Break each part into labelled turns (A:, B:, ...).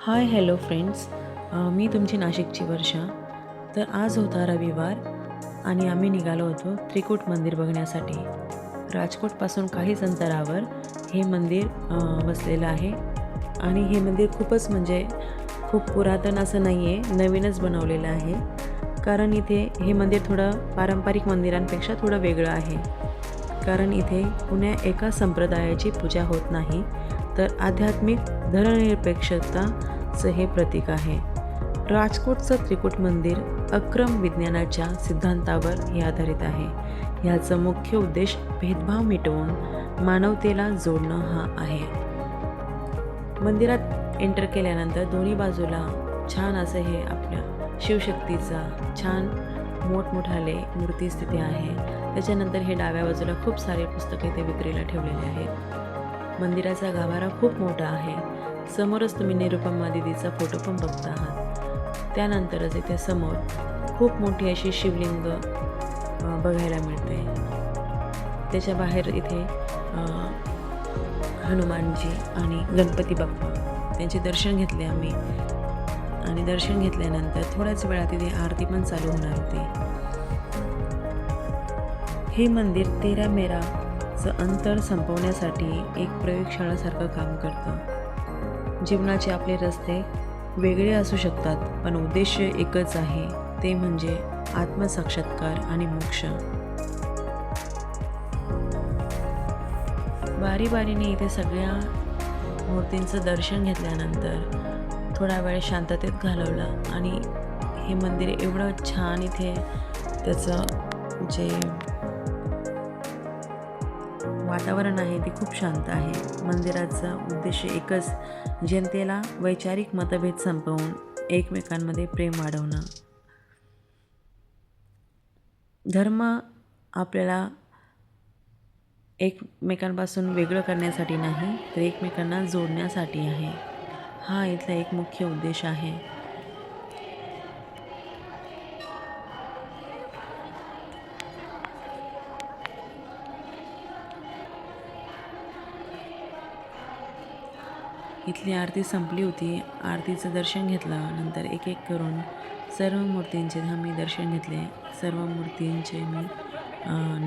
A: Hi hello friends, मी तुमची नाशिकची वर्षा. तर आज होता रविवार आणि आम्ही निघालो होतो त्रिकूट मंदिर बघण्यासाठी. राजकोटपासून काहीच अंतरावर हे मंदिर वसलेलं आहे आणि हे मंदिर खूपच म्हणजे खूप पुरातन असं नाही आहे, नवीनच बनवलेलं आहे. कारण इथे हे मंदिर थोडं पारंपरिक मंदिरांपेक्षा थोडं वेगळं आहे. कारण इथे कुण्या एका संप्रदायाची पूजा होत नाही, तर आध्यात्मिक धर्मनिरपेक्षताचं हे प्रतीक आहे. राजकोटचं त्रिकूट मंदिर अक्रम विज्ञानाच्या सिद्धांतावर हे आधारित आहे. ह्याचा मुख्य उद्देश भेदभाव मिटवून मानवतेला जोडणं हा आहे. मंदिरात एंटर केल्यानंतर दोन्ही बाजूला छान असं हे आपल्या शिवशक्तीचा छान मोठमोठाले मूर्ती स्थिती आहे. त्याच्यानंतर हे डाव्या बाजूला खूप सारे पुस्तके इथे विक्रीला ठेवलेले आहेत. मंदिराचा गाभारा खूप मोठा आहे. समोरच तुम्ही निरुपमा दिदीचा फोटो पण बघता आहात. त्यानंतरच इथे समोर खूप मोठी अशी शिवलिंग बघायला मिळते. त्याच्या बाहेर इथे हनुमानजी आणि गणपती बाप्पा त्यांचे दर्शन घेतले आम्ही. आणि दर्शन घेतल्यानंतर थोड्याच वेळात इथे आरती पण चालू होणार होती. हे मंदिर 13 मेराचं अंतर संपवण्यासाठी एक प्रयोगशाळासारखं काम करतं. जीवनाचे आपले रस्ते वेगळे असू शकतात, पण उद्देश एकच आहे, ते म्हणजे आत्मसाक्षात्कार आणि मोक्ष. बारीबारीने इथे सगळ्या मूर्तींचं दर्शन घेतल्यानंतर थोडा वेळ शांततेत घालवला आणि हे मंदिर एवढं छान, इथे त्याचं जे वातावरण आहे ते खूप शांत आहे. मंदिराचा उद्देश एकच, जनतेला वैचारिक मतभेद संपवून एकमेकांमध्ये प्रेम वाढवणं. धर्म आपल्याला एकमेकांपासून वेगळं करण्यासाठी नाही, तर एकमेकांना जोडण्यासाठी आहे. हा इथला एक मुख्य उद्देश आहे. इथली आरती संपली होती. आरतीचं दर्शन घेतलं. नंतर एक एक करून सर्व मूर्तींचे आम्ही दर्शन घेतले. सर्व मूर्तींचे मी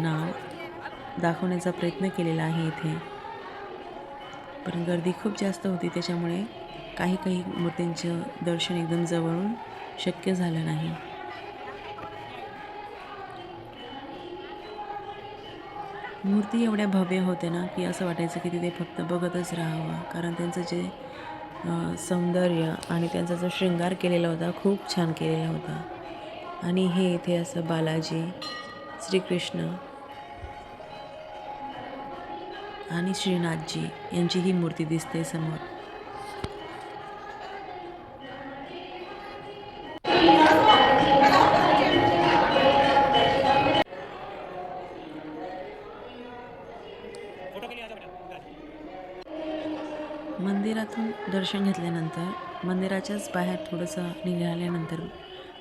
A: नाव दाखवण्याचा प्रयत्न केलेला आहे इथे. पण गर्दी खूप जास्त होती, त्याच्यामुळे काही मूर्तींचं दर्शन एकदम जवळून शक्य झालं नाही. मूर्ती एवढ्या भव्य होत्या ना, की असं वाटायचं की तिथे फक्त बघतच राहावं. कारण त्यांचं जे सौंदर्य आणि त्यांचा जो शृंगार केलेला होता, खूप छान केलेला होता. आणि हे इथे असं बालाजी, श्रीकृष्ण आणि श्रीनाथजी यांची ही मूर्ती दिसते समोर. मंदिरातून दर्शन घेतल्यानंतर मंदिराच्याच बाहेर थोडंसं निघाल्यानंतर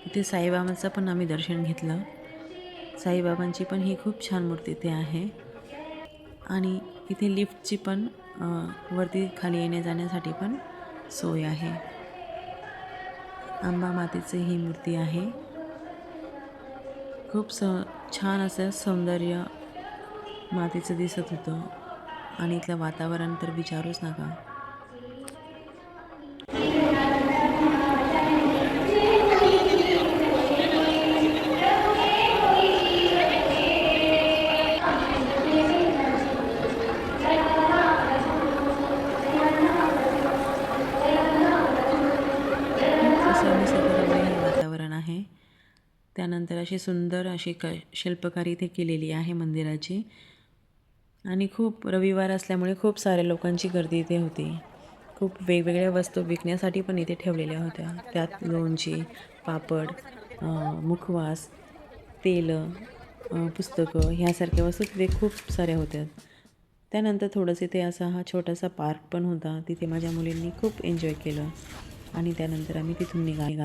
A: इथे साईबाबांचं पण आम्ही दर्शन घेतलं. साईबाबांची पण ही खूप छान मूर्ती इथे आहे. आणि इथे लिफ्टची पण वरती खाली येण्या जाण्यासाठी पण सोय आहे. अंबा मातेची ही मूर्ती आहे. खूप छान असं सौंदर्य मातेचं दिसत होतं. आणि इथलं वातावरण तर विचारूच नका. खूप असं निसर्गरम्य हे वातावरण आहे. त्यानंतर अशी सुंदर अशी शिल्पकारी इथे केलेली आहे मंदिराची. आणि खूप रविवार असल्यामुळे खूप साऱ्या लोकांची गर्दी इथे होती. खूप वेगवेगळ्या वस्तू विकण्यासाठी पण इथे ठेवलेल्या होत्या. त्यात लोणची, पापड, मुखवास, तेलं, पुस्तकं ह्यासारख्या वस्तू तिथे खूप साऱ्या होत्या. त्यानंतर थोडंसं इथे असा हा छोटासा पार्क पण होता. तिथे माझ्या मुलींनी खूप एन्जॉय केलं आणि त्यानंतर आम्ही तिथून निघालो.